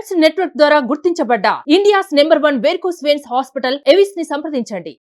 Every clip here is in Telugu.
స్పెక్ట్స్ నెట్వర్క్ ద్వారా గుర్తించబడ్డ India's number 1 varicose veins hospital Avis ని సంప్రదించండి.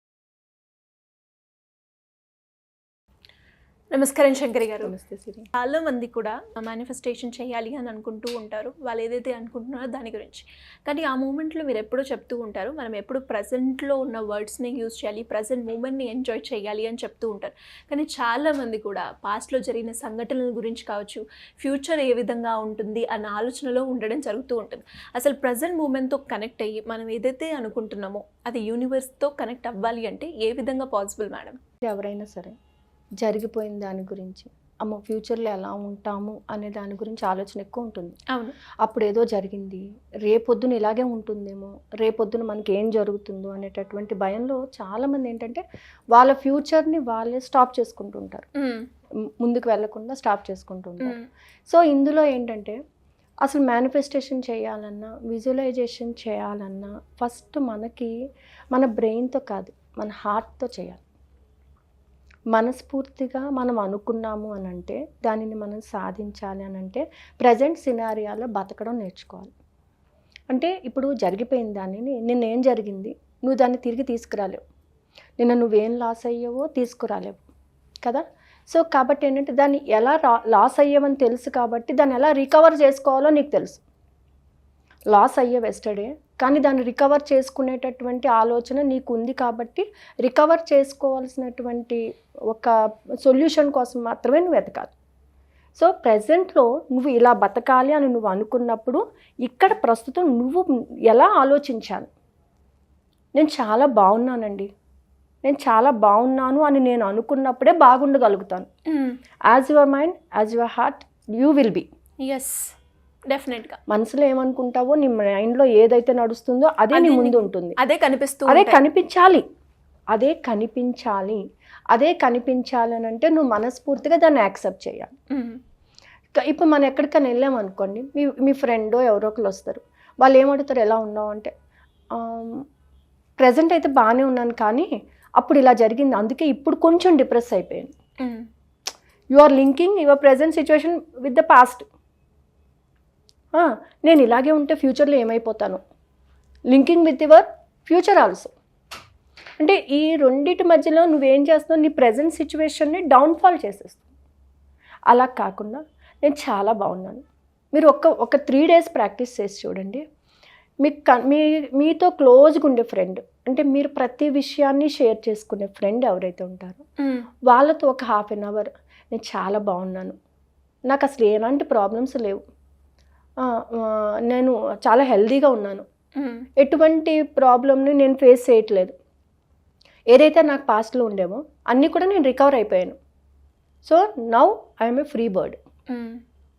నమస్కారం శంకరి గారు. నమస్తే సిరి. చాలా మంది కూడా మేనిఫెస్టేషన్ చేయాలి అని అనుకుంటూ ఉంటారు, వాళ్ళు ఏదైతే అనుకుంటున్నారో దాని గురించి. కానీ ఆ మూమెంట్లో మీరు ఎప్పుడూ చెప్తూ ఉంటారు, మనం ఎప్పుడు ప్రజెంట్లో ఉన్న వర్డ్స్ని యూజ్ చేయాలి, ప్రజెంట్ మూమెంట్ని ఎంజాయ్ చేయాలి అని చెప్తూ ఉంటారు. కానీ చాలామంది కూడా పాస్ట్లో జరిగిన సంఘటనల గురించి కావచ్చు, ఫ్యూచర్ ఏ విధంగా ఉంటుంది అన్న ఆలోచనలో ఉండడం జరుగుతూ ఉంటుంది. అసలు ప్రజెంట్ మూమెంట్తో కనెక్ట్ అయ్యి మనం ఏదైతే అనుకుంటున్నామో అది యూనివర్స్తో కనెక్ట్ అవ్వాలి అంటే ఏ విధంగా పాసిబుల్ మేడం? ఎవరైనా సరే జరిగిపోయిన దాని గురించి, అమ్మ ఫ్యూచర్లో ఎలా ఉంటాము అనే దాని గురించి ఆలోచన ఎక్కువ ఉంటుంది. అవును, అప్పుడు ఏదో జరిగింది, రేపొద్దున ఇలాగే ఉంటుందేమో, రేపొద్దున మనకి ఏం జరుగుతుందో అనేటటువంటి భయంలో చాలామంది ఏంటంటే వాళ్ళ ఫ్యూచర్ని వాళ్ళే స్టాప్ చేసుకుంటుంటారు, ముందుకు వెళ్లకుండా స్టాప్ చేసుకుంటుంటారు. సో ఇందులో ఏంటంటే అసలు మేనిఫెస్టేషన్ చేయాలన్నా, విజువలైజేషన్ చేయాలన్నా ఫస్ట్ మనకి మన బ్రెయిన్తో కాదు, మన హార్ట్తో చేయాలి. మనస్ఫూర్తిగా మనం అనుకున్నాము అని అంటే, దానిని మనం సాధించాలి అని అంటే ప్రజెంట్ సినారియాలో బతకడం నేర్చుకోవాలి. అంటే ఇప్పుడు జరిగిపోయిన దానిని, నిన్నేం జరిగింది, నువ్వు దాన్ని తిరిగి తీసుకురాలేవు, నిన్న నువ్వేం లాస్ అయ్యావో తీసుకురాలేవు కదా. సో కాబట్టి ఏంటంటే దాన్ని ఎలా లాస్ అయ్యావని తెలుసు కాబట్టి దాన్ని ఎలా రికవర్ చేసుకోవాలో నీకు తెలుసు. లాస్ అయ్యావు ఎస్టర్డే, కానీ దాన్ని రికవర్ చేసుకునేటటువంటి ఆలోచన నీకు ఉంది కాబట్టి రికవర్ చేసుకోవాల్సినటువంటి ఒక సొల్యూషన్ కోసం మాత్రమే నువ్వు వెతకాలి. సో ప్రజెంట్లో నువ్వు ఇలా బతకాలి అని నువ్వు అనుకున్నప్పుడు ఇక్కడ ప్రస్తుతం నువ్వు ఎలా ఆలోచించాలి, నేను చాలా బాగున్నానండి, నేను చాలా బాగున్నాను అని నేను అనుకున్నప్పుడే బాగుండగలుగుతాను. As your mind, as your heart, you will be. Yes, డెఫినెట్గా. మనసులో ఏమనుకుంటావో నీ మైండ్లో ఏదైతే నడుస్తుందో అదే నీ ముందు ఉంటుంది, అదే కనిపిస్తుంది, అదే కనిపించాలి, అదే కనిపించాలి. అదే కనిపించాలి అని అంటే నువ్వు మనస్ఫూర్తిగా దాన్ని యాక్సెప్ట్ చేయాలి. ఇప్పుడు మనం ఎక్కడికైనా వెళ్ళామనుకోండి, మీ ఫ్రెండో ఎవరో ఒకరు వస్తారు, వాళ్ళు ఏమడుగుతారు, ఎలా ఉన్నావు అంటే ప్రజెంట్ అయితే బాగానే ఉన్నాను కానీ అప్పుడు ఇలా జరిగింది అందుకే ఇప్పుడు కొంచెం డిప్రెస్ అయిపోయాను. You are linking your present situation with the past. నేను ఇలాగే ఉంటే ఫ్యూచర్లో ఏమైపోతాను, linking with your future also. అంటే ఈ రెండింటి మధ్యలో నువ్వేం చేస్తున్నావు, నీ ప్రజెంట్ సిచ్యువేషన్ని డౌన్ఫాల్ చేసేస్తావు. అలా కాకుండా నేను చాలా బాగున్నాను, మీరు ఒక 3 days ప్రాక్టీస్ చేసి చూడండి. మీతో క్లోజ్గా ఉండే ఫ్రెండ్, అంటే మీరు ప్రతి విషయాన్ని షేర్ చేసుకునే ఫ్రెండ్ ఎవరైతే ఉంటారో వాళ్ళతో ఒక 1/2 hour నేను చాలా బాగున్నాను, నాకు అసలు ఎలాంటి ప్రాబ్లమ్స్ లేవు, నేను చాలా హెల్దీగా ఉన్నాను, ఎటువంటి ప్రాబ్లమ్ని నేను ఫేస్ చేయట్లేదు, ఏదైతే నాకు పాస్ట్లో ఉండేమో అన్నీ కూడా నేను రికవర్ అయిపోయాను. So now I'm a free bird,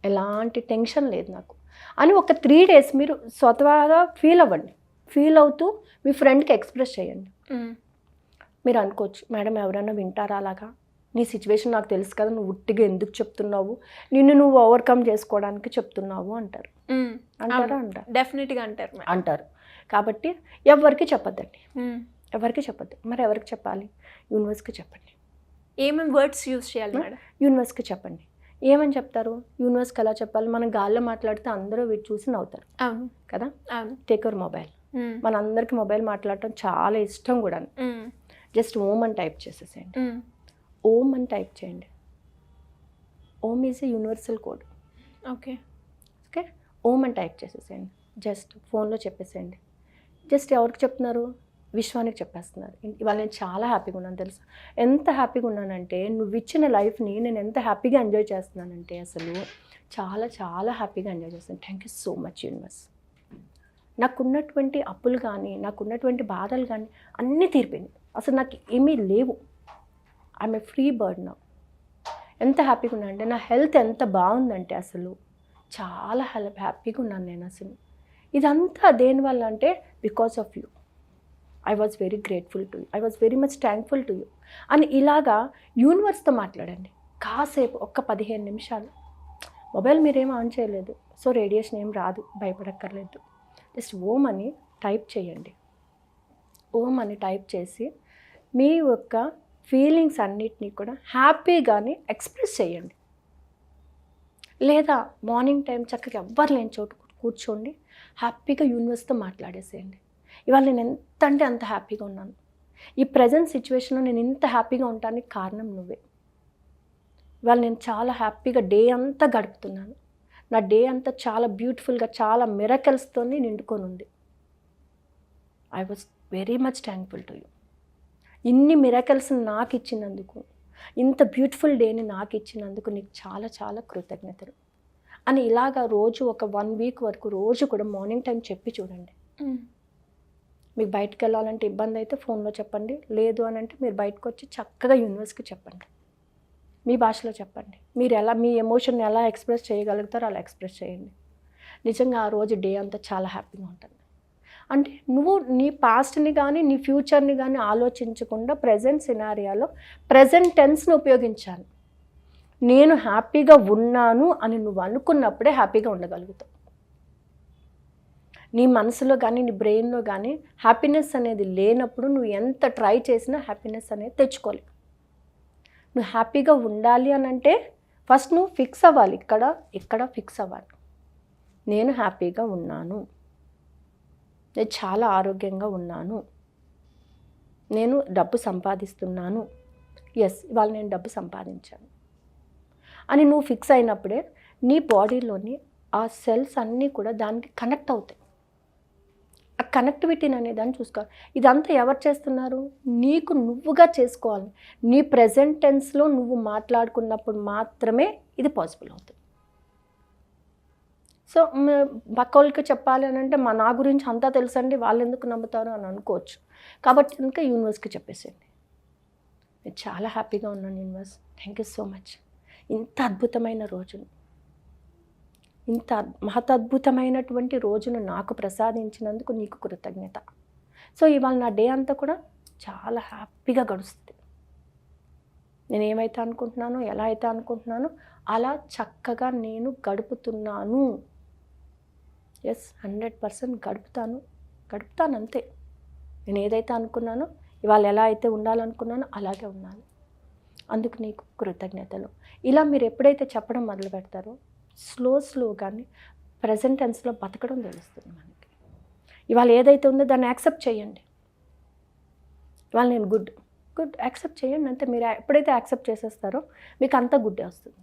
ఎలాంటి టెన్షన్ లేదు నాకు అని ఒక 3 days మీరు స్వతహాగా ఫీల్ అవ్వండి. ఫీల్ అవుతూ మీ ఫ్రెండ్కి ఎక్స్ప్రెస్ చేయండి. మీరు అనుకోవచ్చు, మేడం ఎవరైనా వింటారా అలాగా, నీ సిచ్యువేషన్ నాకు తెలుసు కదా, నువ్వు ఉట్టిగా ఎందుకు చెప్తున్నావు, నిన్ను నువ్వు ఓవర్కమ్ చేసుకోవడానికి చెప్తున్నావు అంటారు. అంటారా? అంటారు, డెఫినెట్గా అంటారు. కాబట్టి ఎవరికి చెప్పద్దండి, ఎవరికి చెప్పద్దు. మరి ఎవరికి చెప్పాలి? యూనివర్స్కి చెప్పండి. ఏమేమి వర్డ్స్ యూజ్ చేయాలి మేడం? యూనివర్స్కి చెప్పండి. ఏమని చెప్తారు? యూనివర్స్కి ఎలా చెప్పాలి? మనం గాల్లో మాట్లాడితే అందరూ వీటి చూసి నవ్వుతారు కదా. Take your mobile. మనందరికీ మొబైల్ మాట్లాడటం చాలా ఇష్టం కూడా. జస్ట్ ఓం అని టైప్ చేసేసేయండి. ఓం అని టైప్ చేయండి. Om is a universal code. Okay, Om అని టైప్ చేసేసేయండి. జస్ట్ ఫోన్లో చెప్పేసేయండి. జస్ట్ ఎవరికి చెప్తున్నారు? విశ్వానికి చెప్పేస్తున్నారు. ఇవాళ నేను చాలా హ్యాపీగా ఉన్నాను తెలుసా, ఎంత హ్యాపీగా ఉన్నానంటే నువ్వు ఇచ్చిన లైఫ్ని నేను ఎంత హ్యాపీగా ఎంజాయ్ చేస్తున్నానంటే అసలు చాలా చాలా హ్యాపీగా ఎంజాయ్ చేస్తాను. Thank you so much universe. నాకున్నటువంటి అప్పులు కానీ, నాకున్నటువంటి బాధలు కానీ అన్నీ తీరిపోయింది, అసలు నాకు ఏమీ లేవు. I'm a free bird now. ఎంత హ్యాపీగా ఉన్నా అంటే, నా హెల్త్ ఎంత బాగుందంటే అసలు చాలా హ్యాపీగా ఉన్నాను నేను అసలు. ఇదంతా దేనివల్ల అంటే because of you. I was very grateful to you, I was very much thankful to you అని ఇలాగా యూనివర్స్తో మాట్లాడండి కాసేపు, ఒక్క 15 నిమిషాలు. మొబైల్ మీరేం ఆన్ చేయలేదు, సో రేడియేషన్ ఏం రాదు, భయపడక్కర్లేదు. జస్ట్ ఓం అని టైప్ చేయండి. ఓం అని టైప్ చేసి మీ యొక్క ఫీలింగ్స్ అన్నిటినీ కూడా హ్యాపీగానే ఎక్స్ప్రెస్ చేయండి. లేదా మార్నింగ్ టైం చక్కగా ఎవ్వరు లేని చోటు కూర్చోండి, హ్యాపీగా యూనివర్స్తో మాట్లాడేసేయండి. ఇవాళ నేను ఎంత అంటే అంత హ్యాపీగా ఉన్నాను. ఈ ప్రజెంట్ సిచ్యువేషన్లో నేను ఇంత హ్యాపీగా ఉండడానికి కారణం నువ్వే. ఇవాళ నేను చాలా హ్యాపీగా డే అంతా గడుపుతున్నాను. నా డే అంతా చాలా బ్యూటిఫుల్గా, చాలా మిరకల్స్తో నిండుకొని ఉంది. I was very much thankful to you. ఇన్ని మిరకల్స్ నాకు ఇచ్చినందుకు, ఇంత బ్యూటిఫుల్ డేని నాకు ఇచ్చినందుకు నీకు చాలా చాలా కృతజ్ఞతలు అని ఇలాగా రోజు ఒక 1 వీక్ వరకు రోజు కూడా మార్నింగ్ టైం చెప్పి చూడండి. మీకు బయటకు వెళ్ళాలంటే ఇబ్బంది అయితే ఫోన్లో చెప్పండి, లేదు అని అంటే మీరు బయటకు వచ్చి చక్కగా యూనివర్స్కి చెప్పండి, మీ భాషలో చెప్పండి. మీరు ఎలా మీ ఎమోషన్ ఎలా ఎక్స్ప్రెస్ చేయగలుగుతారో అలా ఎక్స్ప్రెస్ చేయండి. నిజంగా ఆ రోజు డే అంతా చాలా హ్యాపీగా ఉంటుంది. అంటే నువ్వు నీ పాస్ట్ని కానీ నీ ఫ్యూచర్ని కానీ ఆలోచించకుండా ప్రజెంట్ సినారియాలో ప్రజెంట్ టెన్స్ని ఉపయోగించాను. నేను హ్యాపీగా ఉన్నాను అని నువ్వు అనుకున్నప్పుడే హ్యాపీగా ఉండగలుగుతావు. నీ మనసులో కానీ నీ బ్రెయిన్లో కానీ హ్యాపీనెస్ అనేది లేనప్పుడు నువ్వు ఎంత ట్రై చేసినా హ్యాపీనెస్ అనేది తెచ్చుకోలేవు. నువ్వు హ్యాపీగా ఉండాలి అని అంటే ఫస్ట్ నువ్వు ఫిక్స్ అవ్వాలి, ఇక్కడ ఫిక్స్ అవ్వాలి. నేను హ్యాపీగా ఉన్నాను, నేను చాలా ఆరోగ్యంగా ఉన్నాను, నేను డబ్బు సంపాదిస్తున్నాను, ఎస్ ఇవాళ నేను డబ్బు సంపాదించాను అని నువ్వు ఫిక్స్ అయినప్పుడే నీ బాడీలోని ఆ సెల్స్ అన్నీ కూడా దానికి కనెక్ట్ అవుతాయి. ఆ కనెక్టివిటీని అనే దాన్ని చూసుకోవాలి. ఇదంతా ఎవరు చేస్తున్నారు? నీకు నువ్వుగా చేసుకోవాలి. నీ ప్రెజెంట్ టెన్స్లో నువ్వు మాట్లాడుకున్నప్పుడు మాత్రమే ఇది పాసిబుల్ అవుతుంది. సో పక్క వాళ్ళకి చెప్పాలి అని అంటే నా గురించి అంతా తెలుసండి, వాళ్ళు ఎందుకు నమ్ముతారు అని అనుకోవచ్చు. కాబట్టి ఇంకా యూనివర్స్కి చెప్పేసేయండి, నేను చాలా హ్యాపీగా ఉన్నాను universe, thank you so much. ఇంత అద్భుతమైన రోజును, ఇంత మహతద్భుతమైనటువంటి రోజును నాకు ప్రసాదించినందుకు నీకు కృతజ్ఞత. సో ఇవాళ నా డే అంతా కూడా చాలా హ్యాపీగా గడుస్తుంది. నేను ఏమైతే అనుకుంటున్నానో, ఎలా అయితే అనుకుంటున్నానో అలా చక్కగా నేను గడుపుతున్నాను. ఎస్ 100% గడుపుతాను అంతే. నేను ఏదైతే అనుకున్నానో, ఇవాళ ఎలా అయితే ఉండాలనుకున్నానో అలాగే ఉన్నాను. అందుకు నీకు కృతజ్ఞతలు. ఇలా మీరు ఎప్పుడైతే చెప్పడం మొదలు పెడతారో స్లోగానే ప్రజెంట్ టెన్స్లో బతకడం తెలుస్తుంది మనకి. ఇవాళ ఏదైతే ఉందో దాన్ని యాక్సెప్ట్ చేయండి. ఇవాళ నేను గుడ్ యాక్సెప్ట్ చేయండి అంతే. మీరు ఎప్పుడైతే యాక్సెప్ట్ చేసేస్తారో మీకు అంతా గుడ్డే వస్తుంది.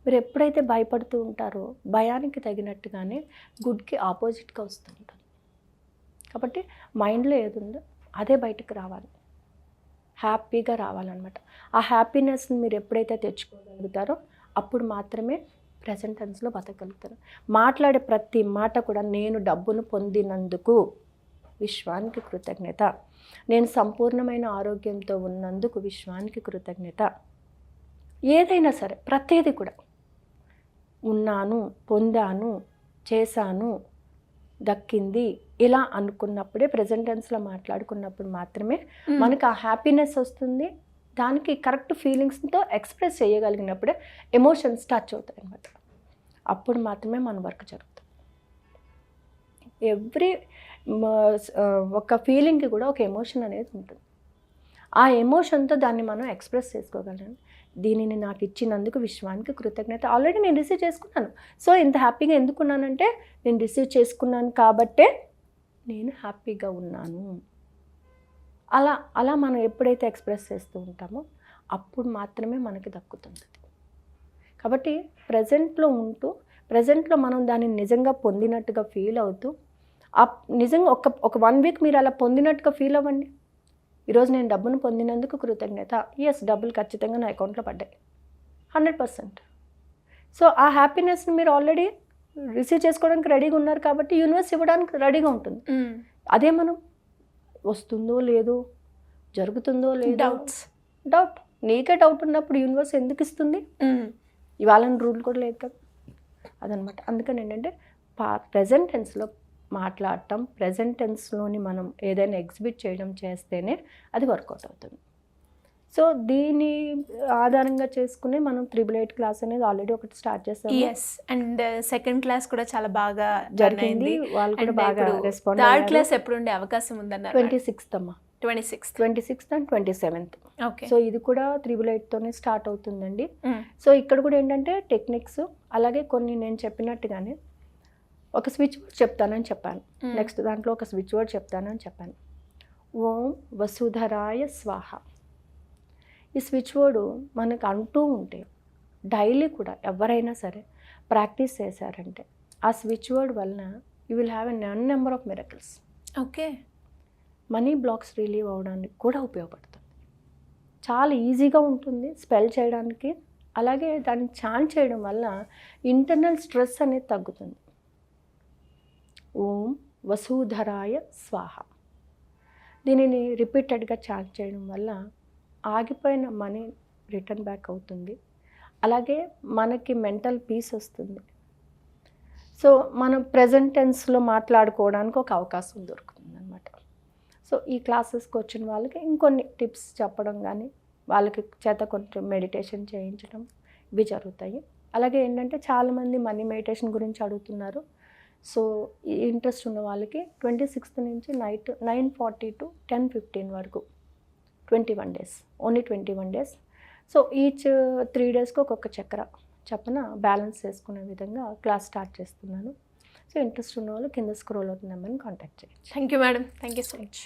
మీరు ఎప్పుడైతే భయపడుతూ ఉంటారో భయానికి తగినట్టుగానే గుడ్కి ఆపోజిట్గా వస్తూ ఉంటుంది. కాబట్టి మైండ్లో ఏది ఉందో అదే బయటకు రావాలి, హ్యాపీగా రావాలన్నమాట. ఆ హ్యాపీనెస్ని మీరు ఎప్పుడైతే తెచ్చుకోగలుగుతారో అప్పుడు మాత్రమే ప్రజెంట్ టెన్స్లో బతకగలుగుతారు. మాట్లాడే ప్రతి మాట కూడా నేను డబ్బును పొందినందుకు విశ్వానికి కృతజ్ఞత, నేను సంపూర్ణమైన ఆరోగ్యంతో ఉన్నందుకు విశ్వానికి కృతజ్ఞత. ఏదైనా సరే ప్రతిదీ కూడా ఉన్నాను, పొందాను, చేశాను, దక్కింది ఇలా అనుకున్నప్పుడే ప్రజెంట్ టెన్స్లో మాట్లాడుకున్నప్పుడు మాత్రమే మనకు ఆ హ్యాపీనెస్ వస్తుంది. దానికి కరెక్ట్ ఫీలింగ్స్తో ఎక్స్ప్రెస్ చేయగలిగినప్పుడే ఎమోషన్స్ టచ్ అవుతాయి అన్నమాట. అప్పుడు మాత్రమే మన వర్క్ జరుగుతుంది. ఎవ్రీ ఒక ఫీలింగ్కి కూడా ఒక ఎమోషన్ అనేది ఉంటుంది. ఆ ఎమోషన్తో దాన్ని మనం ఎక్స్ప్రెస్ చేసుకోగలం. దీనిని నాకు ఇచ్చినందుకు విశ్వానికి కృతజ్ఞత. ఆల్రెడీ నేను రిసీవ్ చేసుకున్నాను. సో ఇంత హ్యాపీగా ఎందుకున్నానంటే నేను రిసీవ్ చేసుకున్నాను కాబట్టే నేను హ్యాపీగా ఉన్నాను. అలా మనం ఎప్పుడైతే ఎక్స్ప్రెస్ చేస్తూ ఉంటామో అప్పుడు మాత్రమే మనకి దక్కుతుంది. కాబట్టి ప్రజెంట్లో ఉంటూ ప్రజెంట్లో మనం దాన్ని నిజంగా పొందినట్టుగా ఫీల్ అవుతూ నిజంగా ఒక 1 వీక్ మీరు అలా పొందినట్టుగా ఫీల్ అవ్వండి. ఈరోజు నేను డబ్బును పొందినందుకు కృతజ్ఞత. ఎస్ డబ్బులు ఖచ్చితంగా నా అకౌంట్లో పడ్డాయి 100%. సో ఆ హ్యాపీనెస్ని మీరు ఆల్రెడీ రిసీవ్ చేసుకోవడానికి రెడీగా ఉన్నారు కాబట్టి యూనివర్స్ ఇవ్వడానికి రెడీగా ఉంటుంది. అదే మనం వస్తుందో లేదో, జరుగుతుందో లేదో డౌట్ నీకే డౌట్ ఉన్నప్పుడు యూనివర్స్ ఎందుకు ఇస్తుంది? ఇవాళని రూల్ కూడా లేదు కదా, అదనమాట. అందుకని ఏంటంటే ప్రజెంట్ టెన్స్లో మాట్లాడటం, ప్రజెంట్ టెన్స్లోని మనం ఏదైనా ఎగ్జిబిట్ చేయడం చేస్తేనే అది వర్కౌట్ అవుతుంది. సో దీని ఆధారంగా చేసుకుని మనం 888 క్లాస్ అనేది ఆల్రెడీ ఒకటి స్టార్ట్ చేసాము. ఎస్, అండ్ సెకండ్ క్లాస్ కూడా చాలా బాగా జరిగింది. వాళ్ళు కూడా బాగా రెస్పాండ్. థర్డ్ క్లాస్ ఎప్పుడు ఉండే అవకాశం ఉందన్నారు? 26th అమ్మా, 26th and 27th. Okay. So ఇది కూడా 888తోనే స్టార్ట్ అవుతుందండి. సో ఇక్కడ కూడా ఏంటంటే టెక్నిక్స్ అలాగే కొన్ని నేను చెప్పినట్టుగానే ఒక స్విచ్ వర్డ్ చెప్తానని చెప్పాను. నెక్స్ట్ దాంట్లో ఒక స్విచ్ వర్డ్ చెప్తానని చెప్పాను. ఓం వసుధరాయ స్వాహ. ఈ స్విచ్ వర్డ్ మనకు అంటూ ఉంటే డైలీ కూడా ఎవరైనా సరే ప్రాక్టీస్ చేశారంటే ఆ స్విచ్ వర్డ్ వలన you will have a number of miracles. Okay. Money blocks relieve అవ్వడానికి కూడా ఉపయోగపడుతుంది. చాలా ఈజీగా ఉంటుంది స్పెల్ చేయడానికి. అలాగే దాన్ని చాంట్ చేయడం వల్ల ఇంటర్నల్ స్ట్రెస్ అనేది తగ్గుతుంది. ఓం వసుధరాయ స్వాహ. దీనిని రిపీటెడ్గా చాంట్ చేయడం వల్ల ఆగిపోయిన మనీ రిటర్న్ బ్యాక్ అవుతుంది. అలాగే మనకి మెంటల్ పీస్ వస్తుంది. సో మనం ప్రెజెంట్ టెన్స్లో మాట్లాడుకోవడానికి ఒక అవకాశం దొరుకుతుంది అనమాట. సో ఈ క్లాసెస్కి వచ్చిన వాళ్ళకి ఇంకొన్ని టిప్స్ చెప్పడం కానీ వాళ్ళకి చేత కొంచెం మెడిటేషన్ చేయించడం ఇవి జరుగుతాయి. అలాగే ఏంటంటే చాలామంది మనీ మెడిటేషన్ గురించి అడుగుతున్నారు. సో ఈ ఇంట్రెస్ట్ ఉన్న వాళ్ళకి 26th నుంచి నైట్ 9:40 to 10:15 వరకు 21 days, only 21 days. So each 3 daysకి ఒక్కొక్క చక్ర చెప్పన బ్యాలెన్స్ చేసుకునే విధంగా క్లాస్ స్టార్ట్ చేస్తున్నాను. సో ఇంట్రెస్ట్ ఉన్న వాళ్ళు కింద స్క్రోల్ అవుతున్న నెంబర్ని కాంటాక్ట్ చేయొచ్చు. Thank you madam. Thank you so much.